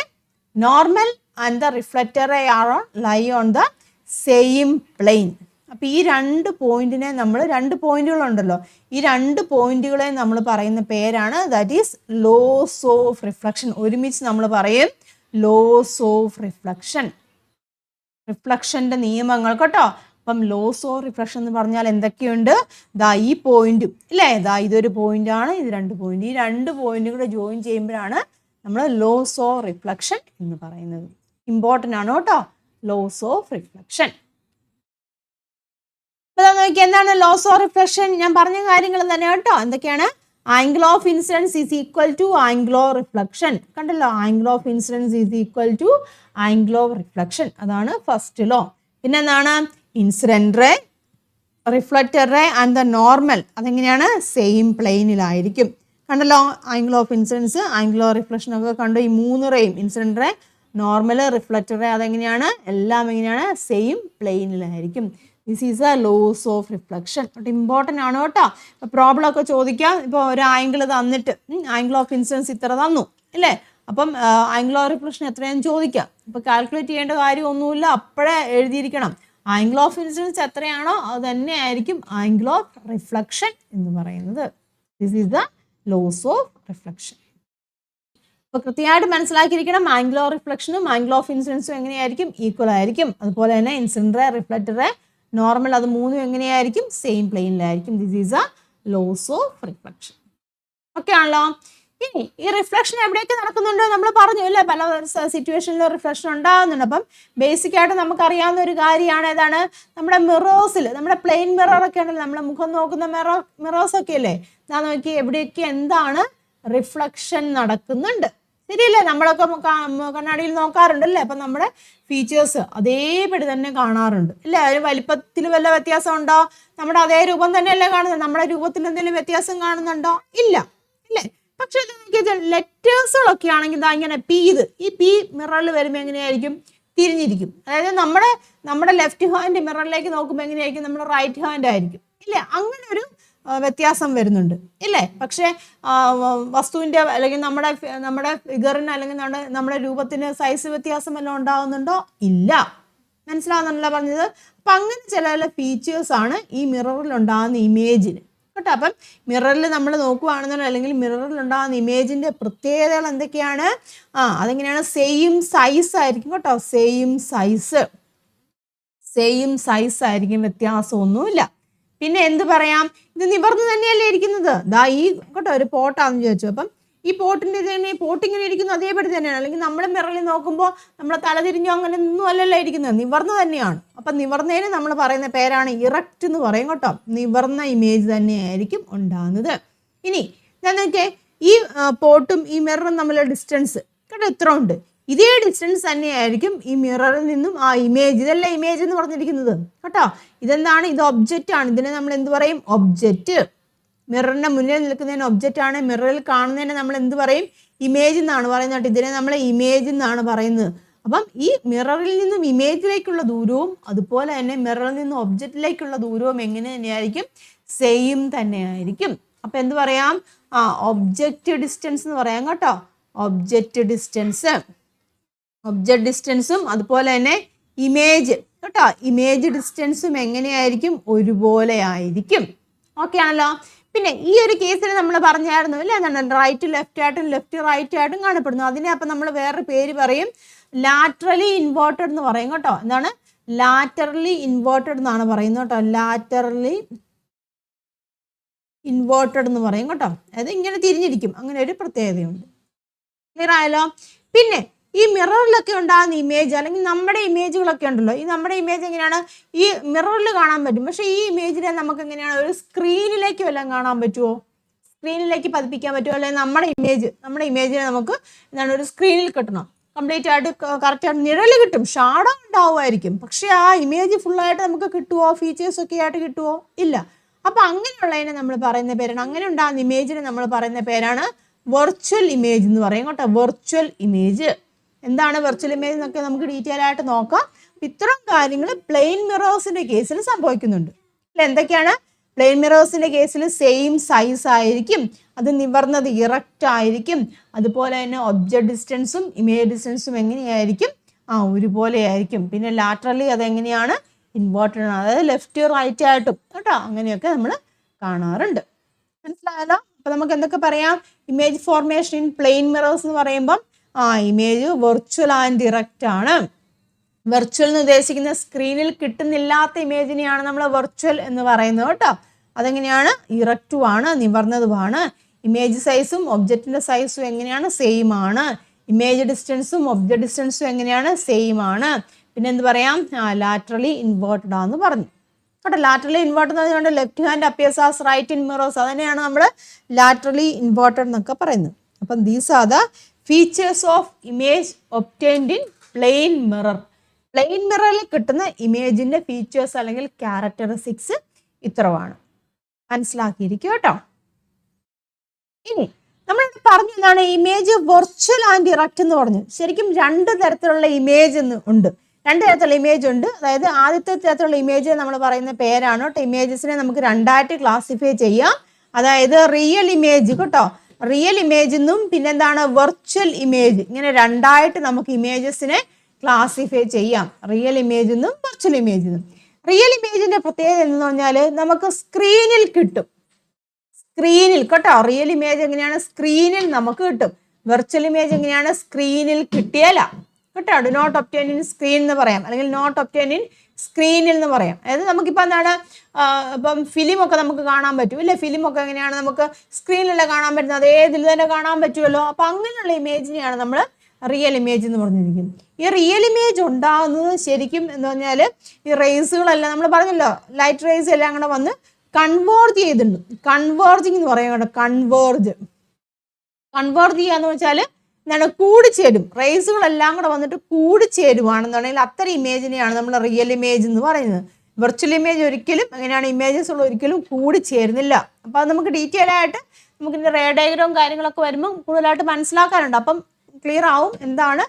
normal and the reflected ray are lie on the same plane. അപ്പോൾ ഈ രണ്ട് പോയിന്റിനെ നമ്മൾ, രണ്ട് പോയിന്റുകളുണ്ടല്ലോ, ഈ രണ്ട് പോയിന്റുകളെ നമ്മൾ പറയുന്ന പേരാണ് that is laws of reflection. ഒരുമിച്ച് നമ്മൾ പറയും ലോസ് ഓഫ് റിഫ്ലക്ഷൻ. റിഫ്ലക്ഷൻ്റെ നിയമങ്ങൾ കേട്ടോ. അപ്പം ലോസ് ഓഫ് റിഫ്ലക്ഷൻ എന്ന് പറഞ്ഞാൽ എന്തൊക്കെയുണ്ട്? ഈ പോയിന്റും ഇല്ലേ, ഇതൊരു പോയിന്റാണ്, ഇത് രണ്ട് പോയിന്റ്, ഈ രണ്ട് പോയിന്റും കൂടെ ജോയിൻ ചെയ്യുമ്പോഴാണ് നമ്മൾ ലോസ് ഓഫ് റിഫ്ലക്ഷൻ എന്ന് പറയുന്നത്. ഇമ്പോർട്ടൻ്റ് ആണ് കേട്ടോ, ലോസ് ഓഫ് റിഫ്ലക്ഷൻ. അപ്പോൾ നോക്കി എന്താണ് ലോസ് ഓഫ് റിഫ്ലക്ഷൻ? ഞാൻ പറഞ്ഞ കാര്യങ്ങൾ തന്നെ കേട്ടോ. എന്തൊക്കെയാണ്? Angle of incidence is equal to angle of reflection. കണ്ടല്ലോ, angle of incidence is equal to angle of reflection. അതാണ് ഫസ്റ്റ് ലോ. പിന്നെ എന്താണ്? Incident ray, reflected ray and the normal, അതെങ്ങനെയാണ്? സെയിം പ്ലെയിനിലായിരിക്കും. കണ്ടല്ലോ, angle of incidence, angle of reflection ഒക്കെ കണ്ടു. ഈ മൂന്ന് റേയും, incident ray, normal, reflected ray, അതെങ്ങനെയാണ്? എല്ലാം എങ്ങനെയാണ്? സെയിം പ്ലെയിനിലായിരിക്കും. This is a laws of reflection. But important ആണ് കേട്ടോ. പ്രോബ്ലം ഒക്കെ ചോദിക്കാം. ഇപ്പോൾ ഒരു ആംഗിൾ തന്നിട്ട് ആംഗിൾ ഓഫ് ഇൻസിഡൻസ് ഇത്ര തന്നു അല്ലേ, അപ്പം ആംഗിൾ ഓഫ് റിഫ്ലക്ഷൻ എത്രയാണെന്ന് ചോദിക്കാം. അപ്പോൾ കാൽക്കുലേറ്റ് ചെയ്യേണ്ട കാര്യമൊന്നുമില്ല, അപ്പോഴേ എഴുതിയിരിക്കണം. ആംഗിൾ ഓഫ് ഇൻസിഡൻസ് എത്രയാണോ അത് തന്നെ ആയിരിക്കും ആംഗിൾ ഓഫ് റിഫ്ലക്ഷൻ എന്ന് പറയുന്നത്. This is the laws of reflection. അപ്പോൾ കൃത്യമായിട്ട് മനസ്സിലാക്കിയിരിക്കണം. ആംഗിൾ ഓഫ് റിഫ്ലക്ഷനും ആംഗിൾ ഓഫ് ഇൻസിഡൻസും എങ്ങനെയായിരിക്കും? ഈക്വൽ ആയിരിക്കും. അതുപോലെ തന്നെ incident ray, reflected ray, normal അത് മൂന്നും എങ്ങനെയായിരിക്കും? സെയിം പ്ലെയിനിലായിരിക്കും. This is a laws of reflection. Okay ആണല്ലോ. ഇനി ഈ റിഫ്ലക്ഷൻ എവിടെയൊക്കെ നടക്കുന്നുണ്ടോ നമ്മൾ പറഞ്ഞു അല്ലേ, പല സിറ്റുവേഷനിൽ റിഫ്ലക്ഷൻ ഉണ്ടാകുന്നുണ്ട്. അപ്പം ബേസിക് ആയിട്ട് നമുക്കറിയാവുന്ന ഒരു കാര്യമാണ് ഏതാണ്? നമ്മുടെ മിറേഴ്സിൽ, നമ്മുടെ പ്ലെയിൻ മിറർ ഒക്കെ ഉണ്ടല്ലോ, നമ്മുടെ മുഖം നോക്കുന്ന മിറേഴ്സ് ഒക്കെ അല്ലേ, ഞാൻ നോക്കി എവിടെയൊക്കെ എന്താണ് റിഫ്ലക്ഷൻ നടക്കുന്നുണ്ട്. ശരിയല്ലേ? നമ്മളൊക്കെ കണ്ണാടിയിൽ നോക്കാറുണ്ടല്ലേ, അപ്പം നമ്മുടെ ഫീച്ചേഴ്സ് അതേപടി തന്നെ കാണാറുണ്ട് ഇല്ലേ? ഒരു വലിപ്പത്തിൽ വല്ല വ്യത്യാസം ഉണ്ടോ? നമ്മുടെ അതേ രൂപം തന്നെയല്ലേ കാണുന്നത്? നമ്മുടെ രൂപത്തിൽ എന്തെങ്കിലും വ്യത്യാസം കാണുന്നുണ്ടോ? ഇല്ല ഇല്ലേ? പക്ഷെ ലെറ്റേഴ്സുകളൊക്കെ ആണെങ്കിൽ ഇതാ ഇങ്ങനെ ഈ പി മിററിൽ വരുമ്പോൾ എങ്ങനെയായിരിക്കും? തിരിഞ്ഞിരിക്കും. അതായത് നമ്മുടെ ലെഫ്റ്റ് ഹാൻഡ് മിററിലേക്ക് നോക്കുമ്പോൾ എങ്ങനെയായിരിക്കും? നമ്മുടെ റൈറ്റ് ഹാൻഡ് ആയിരിക്കും ഇല്ലേ? അങ്ങനെ ഒരു വ്യത്യാസം വരുന്നുണ്ട് ഇല്ലേ? പക്ഷെ വസ്തുവിന്റെ അല്ലെങ്കിൽ നമ്മുടെ ഫിഗറിന് അല്ലെങ്കിൽ നമ്മുടെ രൂപത്തിന് സൈസ് വ്യത്യാസം വല്ലതും ഉണ്ടാകുന്നുണ്ടോ? ഇല്ല. മനസ്സിലാവുന്നുണ്ടല്ലോ പറഞ്ഞത്? അപ്പൊ അങ്ങനെ ചില ഫീച്ചേഴ്സ് ആണ് ഈ മിററിൽ ഉണ്ടാകുന്ന ഇമേജിന് കേട്ടോ. അപ്പം മിററിൽ നമ്മൾ നോക്കുകയാണെന്നുണ്ടോ, അല്ലെങ്കിൽ മിററിൽ ഉണ്ടാകുന്ന ഇമേജിന്റെ പ്രത്യേകതകൾ എന്തൊക്കെയാണ്? അതെങ്ങനെയാണ്? സെയിം സൈസ് ആയിരിക്കും കേട്ടോ. സെയിം സൈസ് ആയിരിക്കും, വ്യത്യാസമൊന്നുമില്ല. പിന്നെ എന്ത് പറയാം? ഇത് നിവർന്ന് തന്നെയല്ലേ ഇരിക്കുന്നത്. ഈ കേട്ടോ ഒരു പോട്ടാന്ന് ചോദിച്ചു. അപ്പം ഈ പോട്ടിന്റെ പോട്ട് ഇങ്ങനെ ഇരിക്കുന്നു അതേപടി തന്നെയാണ്. അല്ലെങ്കിൽ നമ്മുടെ മിററിൽ നോക്കുമ്പോൾ നമ്മളെ തലതിരിഞ്ഞോ അങ്ങനെ ഒന്നും അല്ലല്ലോ ഇരിക്കുന്നത്, നിവർന്ന് തന്നെയാണ്. അപ്പം നിവർന്നതിന് നമ്മൾ പറയുന്ന പേരാണ് ഇറക്റ്റ് എന്ന് പറയും കേട്ടോ. നിവർന്ന ഇമേജ് തന്നെയായിരിക്കും ഉണ്ടാകുന്നത്. ഇനി ഞാൻ നോക്കിയേ, ഈ പോട്ടും ഈ മിററും തമ്മിലുള്ള ഡിസ്റ്റൻസ് കേട്ടോ ഇത്ര ഉണ്ട്. ഇതേ ഡിസ്റ്റൻസ് തന്നെയായിരിക്കും ഈ മിററിൽ നിന്നും ആ ഇമേജ്. ഇതല്ല ഇമേജ് എന്ന് പറഞ്ഞിരിക്കുന്നത് കേട്ടോ. ഇതെന്താണ്? ഇത് ഒബ്ജക്റ്റ് ആണ്. ഇതിനെ നമ്മൾ എന്ത് പറയും? ഒബ്ജക്റ്റ്. മിററിന്റെ മുന്നിൽ നിൽക്കുന്നതിന് ഒബ്ജക്റ്റ് ആണ്. മിററിൽ കാണുന്നതിനെ നമ്മൾ എന്ത് പറയും? ഇമേജ് എന്നാണ് പറയുന്നത്. ഇതിനെ നമ്മൾ ഇമേജ് എന്നാണ് പറയുന്നത്. അപ്പം ഈ മിററിൽ നിന്നും ഇമേജിലേക്കുള്ള ദൂരവും അതുപോലെ തന്നെ മിററിൽ നിന്നും ഒബ്ജക്റ്റിലേക്കുള്ള ദൂരവും എങ്ങനെ തന്നെയായിരിക്കും? സെയിം തന്നെയായിരിക്കും. അപ്പം എന്ത് പറയാം? ഒബ്ജക്റ്റ് ഡിസ്റ്റൻസ് എന്ന് പറയാം കേട്ടോ. ഒബ്ജക്റ്റ് ഡിസ്റ്റൻസും അതുപോലെ തന്നെ ഇമേജ് കേട്ടോ. ഇമേജ് ഡിസ്റ്റൻസും എങ്ങനെയായിരിക്കും? ഒരുപോലെ ആയിരിക്കും. ഓക്കെ ആണല്ലോ. പിന്നെ ഈ ഒരു കേസിൽ നമ്മൾ പറഞ്ഞായിരുന്നു അല്ലേ, എന്താണ്? റൈറ്റ് ലെഫ്റ്റ് ആയിട്ടും ലെഫ്റ്റ് റൈറ്റ് ആയിട്ടും കാണപ്പെടുന്നു. അതിനെ അപ്പം നമ്മൾ വേറൊരു പേര് പറയും, ലാറ്ററലി ഇൻവേർട്ടഡ് എന്ന് പറയും കേട്ടോ. എന്താണ്? ലാറ്ററലി ഇൻവേർട്ടഡ് എന്നാണ് പറയുന്നത് കേട്ടോ. ലാറ്ററലി ഇൻവേർട്ടഡ് എന്ന് പറയും കേട്ടോ. അതായത് ഇങ്ങനെ തിരിഞ്ഞിരിക്കും. അങ്ങനെ ഒരു പ്രത്യേകതയുണ്ട്. ക്ലിയർ ആയല്ലോ? പിന്നെ ഈ മിററിലൊക്കെ ഉണ്ടാകുന്ന ഇമേജ് അല്ലെങ്കിൽ നമ്മുടെ ഇമേജുകളൊക്കെ ഉണ്ടല്ലോ, ഈ നമ്മുടെ ഇമേജ് എങ്ങനെയാണ്? ഈ മിററിൽ കാണാൻ പറ്റും. പക്ഷേ ഈ ഇമേജിനെ നമുക്ക് എങ്ങനെയാണ്? ഒരു സ്ക്രീനിലേക്ക് വല്ലതും കാണാൻ പറ്റുമോ? സ്ക്രീനിലേക്ക് പതിപ്പിക്കാൻ പറ്റുമോ? അല്ലെങ്കിൽ നമ്മുടെ ഇമേജിനെ നമുക്ക് എന്താണ് ഒരു സ്ക്രീനിൽ കിട്ടണം, കംപ്ലീറ്റ് ആയിട്ട് കറക്റ്റ് ആയിട്ട് നിഴല് കിട്ടും, ഷാഡോ ഉണ്ടാവുമായിരിക്കും. പക്ഷെ ആ ഇമേജ് ഫുള്ളായിട്ട് നമുക്ക് കിട്ടുമോ? ഫീച്ചേഴ്സ് ഒക്കെ ആയിട്ട് കിട്ടുമോ? ഇല്ല. അപ്പൊ അങ്ങനെയുള്ളതിനെ നമ്മൾ പറയുന്ന പേരാണ്, അങ്ങനെ ഉണ്ടാകുന്ന ഇമേജിനെ നമ്മൾ പറയുന്ന പേരാണ് വെർച്വൽ ഇമേജ് എന്ന് പറയും കേട്ടോ. Virtual image. എന്താണ് വെർച്വൽ ഇമേജ് എന്നൊക്കെ നമുക്ക് ഡീറ്റെയിൽ ആയിട്ട് നോക്കാം. ഇത്തരം കാര്യങ്ങൾ പ്ലെയിൻ മിറേഴ്സിന്റെ കേസിൽ സംഭവിക്കുന്നുണ്ട്. എന്തൊക്കെയാണ്? പ്ലെയിൻ മിറേഴ്സിന്റെ കേസിൽ സെയിം സൈസ് ആയിരിക്കും, അത് നിവർന്നത് ഇറക്റ്റ് ആയിരിക്കും, അതുപോലെ തന്നെ ഒബ്ജക്റ്റ് ഡിസ്റ്റൻസും ഇമേജ് ഡിസ്റ്റൻസും എങ്ങനെയായിരിക്കും? ഒരുപോലെ ആയിരിക്കും. പിന്നെ ലാറ്ററലി അതെങ്ങനെയാണ്? ഇൻവേർട്ടഡ് ആണ്, അതായത് ലെഫ്റ്റ് റൈറ്റ് ആയിട്ടും കേട്ടോ. അങ്ങനെയൊക്കെ നമ്മൾ കാണാറുണ്ട്. മനസ്സിലായല്ലോ? അപ്പൊ നമുക്ക് എന്തൊക്കെ പറയാം? Image formation in plane mirrors എന്ന് പറയുമ്പം ഇമേജ് വെർച്വൽ ആൻഡ് ഇറക്റ്റ് ആണ്. വെർച്വൽ എന്ന് ഉദ്ദേശിക്കുന്ന സ്ക്രീനിൽ കിട്ടുന്നില്ലാത്ത ഇമേജിനെയാണ് നമ്മൾ വെർച്വൽ എന്ന് പറയുന്നത് കേട്ടോ. അതെങ്ങനെയാണ്? ഇറക്റ്റുമാണ്, നിവർന്നതുമാണ്. ഇമേജ് സൈസും ഒബ്ജക്റ്റിന്റെ സൈസും എങ്ങനെയാണ്? സെയിം ആണ്. ഇമേജ് ഡിസ്റ്റൻസും ഒബ്ജക്റ്റ് ഡിസ്റ്റൻസും എങ്ങനെയാണ്? സെയിം ആണ്. പിന്നെ എന്ത് പറയാം? ലാറ്ററലി ഇൻവേർട്ടഡ് ആണെന്ന് പറഞ്ഞു കേട്ടോ. ലാറ്ററലി ഇൻവേർട്ടഡ് എന്ന് പറഞ്ഞാൽ left hand appears as right in mirrors, അതിനെയാണ് നമ്മൾ ലാറ്ററലി ഇൻവേർട്ടഡ് എന്നൊക്കെ പറയുന്നത്. അപ്പം these are the features of image obtained in plane mirror. Plane മിററിൽ കിട്ടുന്ന ഇമേജിന്റെ ഫീച്ചേഴ്സ് അല്ലെങ്കിൽ ക്യാരക്ടറിസ്റ്റിക്സ് ഇത്രമാണ്. മനസ്സിലാക്കിയിരിക്കും കേട്ടോ. ഇനി നമ്മൾ പറഞ്ഞതാണ് ഇമേജ് വെർച്വൽ ആൻഡ് ഇറക്റ്റ് എന്ന് പറഞ്ഞു. ശരിക്കും രണ്ട് തരത്തിലുള്ള ഇമേജ് ഉണ്ട്. രണ്ട് തരത്തിലുള്ള ഇമേജ് ഉണ്ട്. അതായത് ആദ്യത്തെ തരത്തിലുള്ള ഇമേജ് നമ്മൾ പറയുന്ന പേരാണ് കേട്ടോ. ഇമേജസിനെ നമുക്ക് രണ്ടായിട്ട് ക്ലാസിഫൈ ചെയ്യാം. അതായത് റിയൽ ഇമേജ് കേട്ടോ, റിയൽ ഇമേജ് എന്നും പിന്നെന്താണ് വെർച്വൽ ഇമേജ്, ഇങ്ങനെ രണ്ടായിട്ട് നമുക്ക് ഇമേജസിനെ ക്ലാസിഫൈ ചെയ്യാം. റിയൽ ഇമേജ് എന്നും വെർച്വൽ ഇമേജ് എന്നും. റിയൽ ഇമേജിന്റെ പ്രത്യേകത എന്ന് പറഞ്ഞാൽ നമുക്ക് സ്ക്രീനിൽ കിട്ടും. സ്ക്രീനിൽ കേട്ടോ. റിയൽ ഇമേജ് എങ്ങനെയാണ്? സ്ക്രീനിൽ നമുക്ക് കിട്ടും. വെർച്വൽ ഇമേജ് എങ്ങനെയാണ്? സ്ക്രീനിൽ കിട്ടിയല്ല. കേട്ടോ. Do not obtain in screen എന്ന് പറയാം, അല്ലെങ്കിൽ നോട്ട് ഒബ്റ്റെയിൻ ഇൻ സ്ക്രീനിൽ എന്ന് പറയാം. അതായത് നമുക്കിപ്പോൾ എന്താണ് ഇപ്പം ഫിലിമൊക്കെ നമുക്ക് കാണാൻ പറ്റും ഇല്ലേ? ഫിലിമൊക്കെ എങ്ങനെയാണ് നമുക്ക് സ്ക്രീനിലല്ല കാണാൻ പറ്റുന്നത്, അതേ ഇതിൽ തന്നെ കാണാൻ പറ്റുമല്ലോ. അപ്പം അങ്ങനെയുള്ള ഇമേജിനെയാണ് നമ്മൾ റിയൽ ഇമേജ് എന്ന് പറഞ്ഞിരിക്കുന്നത്. ഈ റിയൽ ഇമേജ് ഉണ്ടാകുന്നത് ശരിക്കും എന്ന് പറഞ്ഞാൽ ഈ റേസുകളെല്ലാം നമ്മൾ പറഞ്ഞല്ലോ, ലൈറ്റ് റേസ് എല്ലാം കൂടെ വന്ന് കൺവേർജ് ചെയ്തിട്ടുണ്ട്. കൺവേർജിങ് എന്ന് പറയാം കേട്ടോ. കൺവേർജ് ചെയ്യാന്ന് വെച്ചാൽ എന്താണ്, കൂടിച്ചേരും. റേസുകളെല്ലാം കൂടെ വന്നിട്ട് കൂടിച്ചേരുവാണെന്നുണ്ടെങ്കിൽ അത്തരം ഇമേജിനെയാണ് നമ്മൾ റിയൽ ഇമേജ് എന്ന് പറയുന്നത്. വെർച്വൽ ഇമേജ് ഒരിക്കലും അങ്ങനെയാണ്, ഇമേജസ് ഉള്ള ഒരിക്കലും കൂടിച്ചേരുന്നില്ല. അപ്പം അത് നമുക്ക് ഡീറ്റെയിൽ ആയിട്ട് നമുക്കിൻ്റെ റേ ഡയഗ്രവും കാര്യങ്ങളൊക്കെ വരുമ്പോൾ കൂടുതലായിട്ട് മനസ്സിലാക്കാനുണ്ട്. അപ്പം ക്ലിയർ ആവും എന്താണ്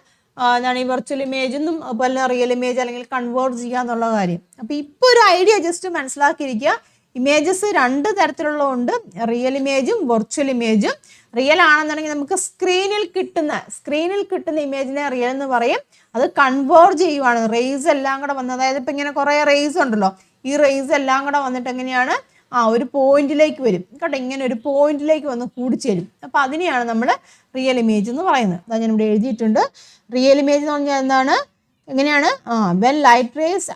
ഈ വെർച്വൽ ഇമേജ് എന്നും അതുപോലെ റിയൽ ഇമേജ് അല്ലെങ്കിൽ കൺവേർട്ട് ചെയ്യുക എന്നുള്ള കാര്യം. അപ്പോൾ ഇപ്പോൾ ഒരു ഐഡിയ ജസ്റ്റ് മനസ്സിലാക്കിയിരിക്കുക. ഇമേജസ് രണ്ട് തരത്തിലുള്ളതുണ്ട്, റിയൽ ഇമേജും വെർച്വൽ ഇമേജും. റിയൽ ആണെന്നുണ്ടെങ്കിൽ നമുക്ക് സ്ക്രീനിൽ കിട്ടുന്ന ഇമേജിനെ റിയൽ എന്ന് പറയും. അത് കൺവേർട്ട് ചെയ്യുവാണ്, റേസ് എല്ലാം കൂടെ വന്ന്, അതായത് ഇപ്പം ഇങ്ങനെ കുറേ റേസ് ഉണ്ടല്ലോ, ഈ റേസ് എല്ലാം കൂടെ വന്നിട്ട് എങ്ങനെയാണ് ഒരു പോയിന്റിലേക്ക് വരും കേട്ടോ. ഇങ്ങനെ ഒരു പോയിന്റിലേക്ക് വന്ന് കൂടിച്ചേരും. അപ്പം അതിനെയാണ് നമ്മൾ റിയൽ ഇമേജ് എന്ന് പറയുന്നത്. അതാ ഞാൻ ഇവിടെ എഴുതിയിട്ടുണ്ട്. റിയൽ ഇമേജ് എന്ന് പറഞ്ഞാൽ എന്താണ്, എങ്ങനെയാണ് when light rays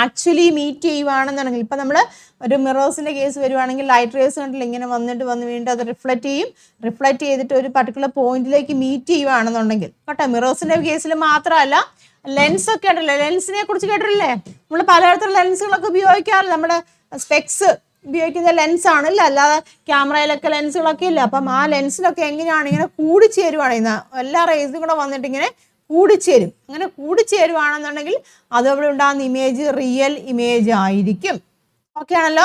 actually meet ചെയ്യുവാണെന്നുണ്ടെങ്കിൽ, ഇപ്പം നമ്മൾ ഒരു മിറേഴ്സിൻ്റെ കേസ് വരുവാണെങ്കിൽ ലൈറ്റ് റേസ് കണ്ടില്ല ഇങ്ങനെ വന്ന് വീണ്ടും അത് റിഫ്ലക്റ്റ് ചെയ്തിട്ട് ഒരു പർട്ടിക്കുലർ പോയിന്റിലേക്ക് മീറ്റ് ചെയ്യുവാണെന്നുണ്ടെങ്കിൽ കേട്ടോ. മിറേഴ്സിൻ്റെ കേസിൽ മാത്രമല്ല, ലെൻസ് ഒക്കെ ഉണ്ടല്ലോ, ലെൻസിനെ കുറിച്ച് കേട്ടിട്ടില്ലേ? നമ്മൾ പലതരത്തിലുള്ള ലെൻസുകളൊക്കെ ഉപയോഗിക്കാറില്ല. നമ്മുടെ സ്പെക്സ് ഉപയോഗിക്കുന്ന ലെൻസാണ് ഇല്ല, അല്ലാതെ ക്യാമറയിലൊക്കെ ലെൻസുകളൊക്കെ ഇല്ല. അപ്പം ആ ലെൻസിലൊക്കെ എങ്ങനെയാണ് ഇങ്ങനെ കൂടിച്ചേരുവാണ്, എല്ലാ റേസും കൂടെ വന്നിട്ട് ഇങ്ങനെ കൂടിച്ചേരും. അങ്ങനെ കൂടിച്ചേരുവാണെന്നുണ്ടെങ്കിൽ അതവിടെ ഉണ്ടാകുന്ന ഇമേജ് റിയൽ ഇമേജ് ആയിരിക്കും. ഓക്കെ ആണല്ലോ.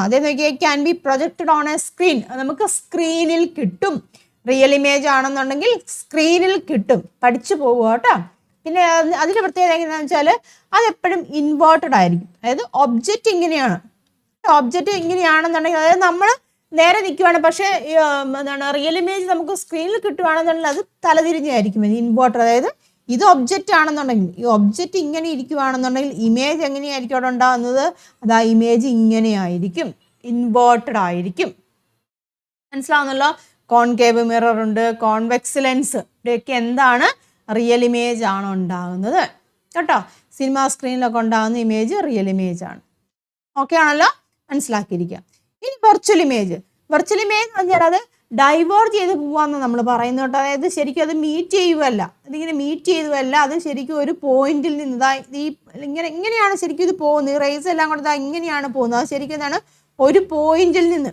അതേ നോക്കിയാൽ can be projected on A screen, നമുക്ക് സ്ക്രീനിൽ കിട്ടും. റിയൽ ഇമേജ് ആണെന്നുണ്ടെങ്കിൽ സ്ക്രീനിൽ കിട്ടും. പഠിച്ചു പോകുക കേട്ടോ. പിന്നെ അതിൻ്റെ പ്രത്യേകത എങ്ങനെയാണെന്ന് വെച്ചാൽ അതെപ്പോഴും ഇൻവേർട്ടഡ് ആയിരിക്കും. അതായത് ഒബ്ജക്റ്റ് ഇങ്ങനെയാണെന്നുണ്ടെങ്കിൽ, അതായത് നമ്മൾ നേരെ നിൽക്കുവാണ്, പക്ഷേ എന്താണ് റിയൽ ഇമേജ് നമുക്ക് സ്ക്രീനിൽ കിട്ടുവാണെന്നുണ്ടെങ്കിൽ അത് തലതിരിഞ്ഞായിരിക്കും, ഇൻവേർട്ടഡ്. അതായത് ഇത് ഒബ്ജക്റ്റ് ആണെന്നുണ്ടെങ്കിൽ, ഈ ഒബ്ജക്റ്റ് ഇങ്ങനെ ഇരിക്കുവാണെന്നുണ്ടെങ്കിൽ ഇമേജ് എങ്ങനെയായിരിക്കും അവിടെ ഉണ്ടാകുന്നത്, അത് ആ ഇമേജ് ഇങ്ങനെയായിരിക്കും, ഇൻവേർട്ടഡ് ആയിരിക്കും. മനസ്സിലാവുന്നല്ലോ. കോൺകേവ് മിറർ ഉണ്ട്, കോൺവെക്സ് ലെൻസ്, ഇവിടെയൊക്കെ എന്താണ് റിയൽ ഇമേജ് ആണ് ഉണ്ടാകുന്നത് കേട്ടോ. സിനിമ സ്ക്രീനിലൊക്കെ ഉണ്ടാകുന്ന ഇമേജ് റിയൽ ഇമേജ് ആണ്. ഓക്കെ ആണല്ലോ, മനസ്സിലാക്കിയിരിക്കുക. ഇനി വെർച്വൽ ഇമേജ് എന്ന് പറഞ്ഞാൽ അത് ഡൈവേർജ് ചെയ്ത് പോവാന്ന് നമ്മൾ പറയുന്നത് കേട്ടോ. അതായത് ശരിക്കും അത് മീറ്റ് ചെയ്യുമല്ല, അതിങ്ങനെ മീറ്റ് ചെയ്തുമല്ല, അത് ശരിക്കും ഒരു പോയിന്റിൽ നിന്ന് ഇങ്ങനെയാണ് ശരിക്കും ഇത് പോകുന്നത്. ഈ റേസ് എല്ലാം കൂടെ ഇങ്ങനെയാണ് പോകുന്നത്. അത് ശരിക്കും എന്താണ്, ഒരു പോയിന്റിൽ നിന്ന്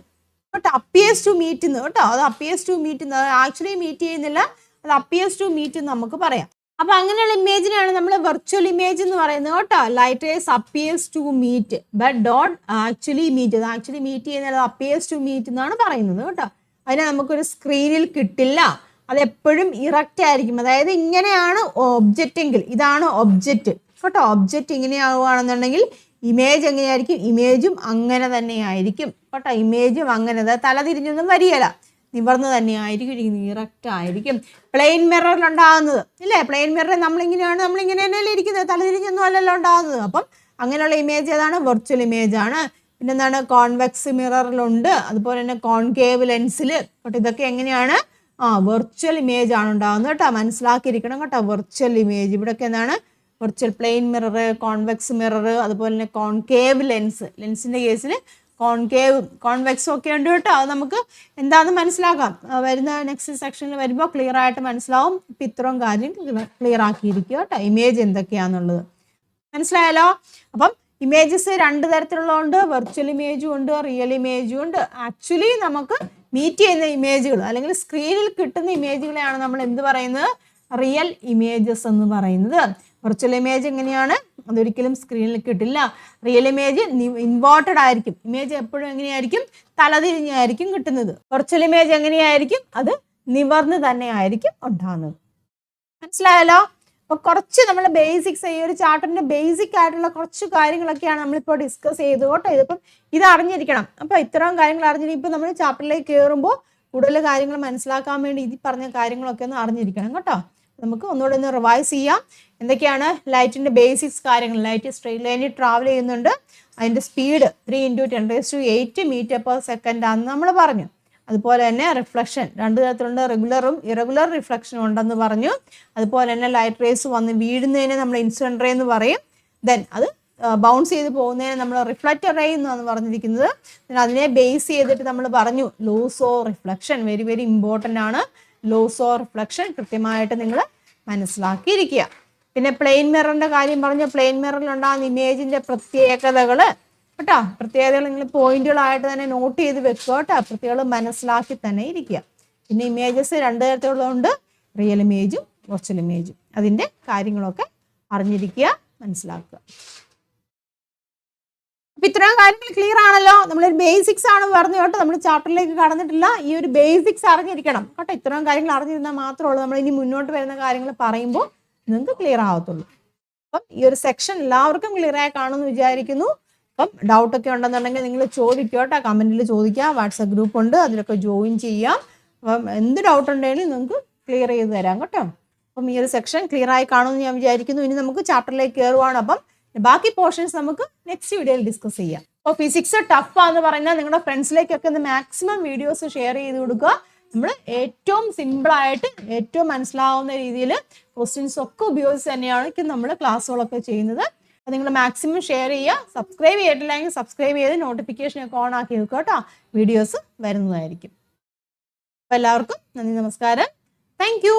കേട്ടോ, അപ്പിയേഴ്സ് ടു മീറ്റ് കേട്ടോ. അത് appears to meet, actually meet ചെയ്യുന്നില്ല, അത് അപ്പിയേഴ്സ് ടു മീറ്റ് എന്ന് നമുക്ക് പറയാം. അപ്പൊ അങ്ങനെയുള്ള ഇമേജിനെയാണ് നമ്മൾ വെർച്വൽ ഇമേജ് എന്ന് പറയുന്നത് കേട്ടോ. Light rays appears to meet but don't actually meet. അത് ആക്ച്വലി മീറ്റ് ചെയ്യുന്നത് അപ്പിയേഴ്സ് ടു മീറ്റ് എന്നാണ് പറയുന്നത് കേട്ടോ. അതിനെ നമുക്കൊരു സ്ക്രീനിൽ കിട്ടില്ല, അത് എപ്പോഴും ഇറക്റ്റ് ആയിരിക്കും. അതായത് ഇങ്ങനെയാണ് ഒബ്ജക്റ്റ് എങ്കിൽ ഇതാണ് ഒബ്ജക്റ്റ് കേട്ടോ. ഒബ്ജക്റ്റ് ഇങ്ങനെയാവുകയാണെന്നുണ്ടെങ്കിൽ ഇമേജ് എങ്ങനെയായിരിക്കും, ഇമേജും അങ്ങനെ തന്നെ ആയിരിക്കും കേട്ടോ. ഇമേജും അങ്ങനെ, തലതിരിഞ്ഞൊന്നും വരികയില്ല, നിവർന്ന് തന്നെ ആയിരിക്കും, ഇറക്റ്റ് ആയിരിക്കും. പ്ലെയിൻ മിററിൽ ഉണ്ടാകുന്നത് ഇല്ലേ, പ്ലെയിൻ മിറർ നമ്മളിങ്ങനെ തന്നെയല്ലേ ഇരിക്കുന്നത്, തലതിരിഞ്ഞൊന്നും അല്ലല്ലോ ഉണ്ടാകുന്നത്. അപ്പം അങ്ങനെയുള്ള ഇമേജ് ഏതാണ്, വെർച്വൽ ഇമേജ് ആണ്. പിന്നെ എന്താണ്, കോൺവെക്സ് മിററിലുണ്ട്, അതുപോലെ തന്നെ കോൺകേവ് ലെൻസിൽ കേട്ടോ. ഇതൊക്കെ എങ്ങനെയാണ്, വെർച്വൽ ഇമേജ് ആണ് ഉണ്ടാകുന്നത് കേട്ടോ. മനസ്സിലാക്കിയിരിക്കണം കേട്ടോ. വെർച്വൽ ഇമേജ് ഇവിടെയൊക്കെ എന്താണ്, virtual plane mirror, convex mirror, അതുപോലെ തന്നെ കോൺകേവ് ലെൻസിൻ്റെ കേസിൽ കോൺവെക്സും ഒക്കെ ഉണ്ട് കേട്ടോ. അത് നമുക്ക് എന്താണെന്ന് മനസ്സിലാക്കാം, വരുന്ന നെക്സ്റ്റ് സെക്ഷനിൽ വരുമ്പോൾ ക്ലിയർ ആയിട്ട് മനസ്സിലാവും. ഇപ്പം ഇത്രയും കാര്യം ക്ലിയർ ആക്കിയിരിക്കുക കേട്ടോ, ഇമേജ് എന്തൊക്കെയാണെന്നുള്ളത് മനസ്സിലായല്ലോ. അപ്പം ഇമേജസ് രണ്ട് തരത്തിലുള്ളതുണ്ട്, വെർച്വൽ ഇമേജും ഉണ്ട്, റിയൽ ഇമേജും ഉണ്ട്. ആക്ച്വലി നമുക്ക് മീറ്റ് ചെയ്യുന്ന ഇമേജുകൾ അല്ലെങ്കിൽ സ്ക്രീനിൽ കിട്ടുന്ന ഇമേജുകളെയാണ് നമ്മൾ എന്ത് പറയുന്നത്, റിയൽ ഇമേജസ് എന്ന് പറയുന്നത്. വെർച്വൽ ഇമേജ് എങ്ങനെയാണ്, അതൊരിക്കലും സ്ക്രീനിൽ കിട്ടില്ല. റിയൽ ഇമേജ് ഇൻവേർട്ടഡ് ആയിരിക്കും, ഇമേജ് എപ്പോഴും എങ്ങനെയായിരിക്കും, തലതിരിഞ്ഞായിരിക്കും കിട്ടുന്നത്. വെർച്വൽ ഇമേജ് എങ്ങനെയായിരിക്കും, അത് നിവർന്ന് തന്നെ ആയിരിക്കും ഉണ്ടാകുന്നത്. മനസ്സിലായല്ലോ. അപ്പോൾ കുറച്ച് നമ്മൾ ബേസിക്സ്, ഈ ഒരു ചാപ്റ്ററിന്റെ ബേസിക് ആയിട്ടുള്ള കുറച്ച് കാര്യങ്ങളൊക്കെയാണ് നമ്മളിപ്പോൾ ഡിസ്കസ് ചെയ്തു കേട്ടോ. ഇതിപ്പം ഇത് അറിഞ്ഞിരിക്കണം. അപ്പോൾ ഇത്തരം കാര്യങ്ങൾ അറിഞ്ഞിരിക്കും. ഇപ്പം നമ്മൾ ചാപ്റ്ററിലേക്ക് കയറുമ്പോൾ കൂടുതൽ കാര്യങ്ങൾ മനസ്സിലാക്കാൻ വേണ്ടി ഈ പറഞ്ഞ കാര്യങ്ങളൊക്കെ ഒന്ന് അറിഞ്ഞിരിക്കണം കേട്ടോ. നമുക്ക് ഒന്നുകൂടെ ഒന്ന് റിവൈസ് ചെയ്യാം. എന്തൊക്കെയാണ് ലൈറ്റിൻ്റെ ബേസിക്സ് കാര്യങ്ങൾ. ലൈറ്റ് സ്ട്രെയിറ്റ് ലൈനിൽ ട്രാവൽ ചെയ്യുന്നുണ്ട്, അതിൻ്റെ സ്പീഡ് 3 × 10⁸ മീറ്റർ പെർ സെക്കൻഡ് ആണെന്ന് നമ്മൾ പറഞ്ഞു. അതുപോലെ തന്നെ റിഫ്ലക്ഷൻ 2 തരത്തിലുണ്ട്, റെഗുലറും ഇറഗുലർ റിഫ്ലക്ഷനും ഉണ്ടെന്ന് പറഞ്ഞു. അതുപോലെ തന്നെ ലൈറ്റ് റേസ് വന്ന് വീഴുന്നതിനെ നമ്മൾ ഇൻസിഡന്റ് റേ എന്ന് പറയും. ദെൻ അത് ബൗൺസ് ചെയ്ത് പോകുന്നതിനെ നമ്മൾ റിഫ്ലക്റ്റർ റേ എന്നാണ് പറഞ്ഞിരിക്കുന്നത്. അതിനെ ബേസ് ചെയ്തിട്ട് നമ്മൾ പറഞ്ഞു laws of reflection, very very important ആണ്. ലോസ് ഓഫ് റിഫ്ലക്ഷൻ കൃത്യമായിട്ട് നിങ്ങൾ മനസ്സിലാക്കിയിരിക്കുക. പിന്നെ പ്ലെയിൻ മിററിൻ്റെ കാര്യം പറഞ്ഞു. പ്ലെയിൻ മിററിലുണ്ടാകുന്ന ഇമേജിൻ്റെ പ്രത്യേകതകൾ കേട്ടോ, പ്രത്യേകതകൾ നിങ്ങൾ പോയിന്റുകളായിട്ട് തന്നെ നോട്ട് ചെയ്ത് വെക്കുക കേട്ടോ, പ്രത്യേകതകൾ മനസ്സിലാക്കി തന്നെ ഇരിക്കുക. പിന്നെ ഇമേജസ് 2 തരത്തിലുള്ളതുണ്ട്, റിയൽ ഇമേജും വെർച്വൽ ഇമേജും. അതിൻ്റെ കാര്യങ്ങളൊക്കെ അറിഞ്ഞിരിക്കുക, മനസ്സിലാക്കുക. അപ്പം ഇത്രയും കാര്യങ്ങൾ ക്ലിയർ ആണല്ലോ. നമ്മളൊരു ബേസിക്സ് ആണ് പറഞ്ഞു കേട്ടോ, നമ്മൾ ചാപ്റ്ററിലേക്ക് കടന്നിട്ടില്ല. ഈ ഒരു ബേസിക്സ് അറിഞ്ഞിരിക്കണം കേട്ടോ. ഇത്രയും കാര്യങ്ങൾ അറിഞ്ഞിരുന്നാൽ മാത്രമേ ഉള്ളൂ നമ്മൾ ഇനി മുന്നോട്ട് വരുന്ന കാര്യങ്ങൾ പറയുമ്പോൾ നിങ്ങൾക്ക് ക്ലിയർ ആവത്തുള്ളൂ. അപ്പം ഈ ഒരു സെക്ഷൻ എല്ലാവർക്കും ക്ലിയർ ആയി കാണുമെന്ന് വിചാരിക്കുന്നു. അപ്പം ഡൗട്ടൊക്കെ ഉണ്ടെന്നുണ്ടെങ്കിൽ നിങ്ങൾ ചോദിക്കുക കേട്ടോ, കമൻറ്റിൽ ചോദിക്കുക. വാട്സപ്പ് ഗ്രൂപ്പ് ഉണ്ട്, അതിലൊക്കെ ജോയിൻ ചെയ്യാം. അപ്പം എന്ത് ഡൗട്ട് ഉണ്ടെങ്കിലും നിങ്ങൾക്ക് ക്ലിയർ ചെയ്ത് തരാം കേട്ടോ. അപ്പം ഈ ഒരു സെക്ഷൻ ക്ലിയർ ആയി കാണുമെന്ന് ഞാൻ വിചാരിക്കുന്നു. ഇനി നമുക്ക് ചാപ്റ്ററിലേക്ക് കയറുവാണ്. അപ്പം ബാക്കി പോർഷൻസ് നമുക്ക് നെക്സ്റ്റ് വീഡിയോയിൽ ഡിസ്കസ് ചെയ്യാം. അപ്പോൾ ഫിസിക്സ് ടഫാന്ന് പറഞ്ഞാൽ നിങ്ങളുടെ ഫ്രണ്ട്സിലേക്കൊക്കെ ഒന്ന് മാക്സിമം വീഡിയോസ് ഷെയർ ചെയ്ത് കൊടുക്കുക. നമ്മൾ ഏറ്റവും സിമ്പിളായിട്ട് ഏറ്റവും മനസ്സിലാവുന്ന രീതിയിൽ ക്വസ്റ്റ്യൻസ് ഒക്കെ ഉപയോഗിച്ച് തന്നെയാണ് നമ്മൾ ക്ലാസ്സുകളൊക്കെ ചെയ്യുന്നത്. അപ്പോൾ നിങ്ങൾ മാക്സിമം ഷെയർ ചെയ്യുക. സബ്സ്ക്രൈബ് ചെയ്തിട്ടില്ലെങ്കിൽ സബ്സ്ക്രൈബ് ചെയ്ത് നോട്ടിഫിക്കേഷനൊക്കെ ഓൺ ആക്കി വെക്കുക കേട്ടോ, വീഡിയോസ് വരുന്നതായിരിക്കും. അപ്പോൾ എല്ലാവർക്കും നന്ദി, നമസ്കാരം, താങ്ക് യു.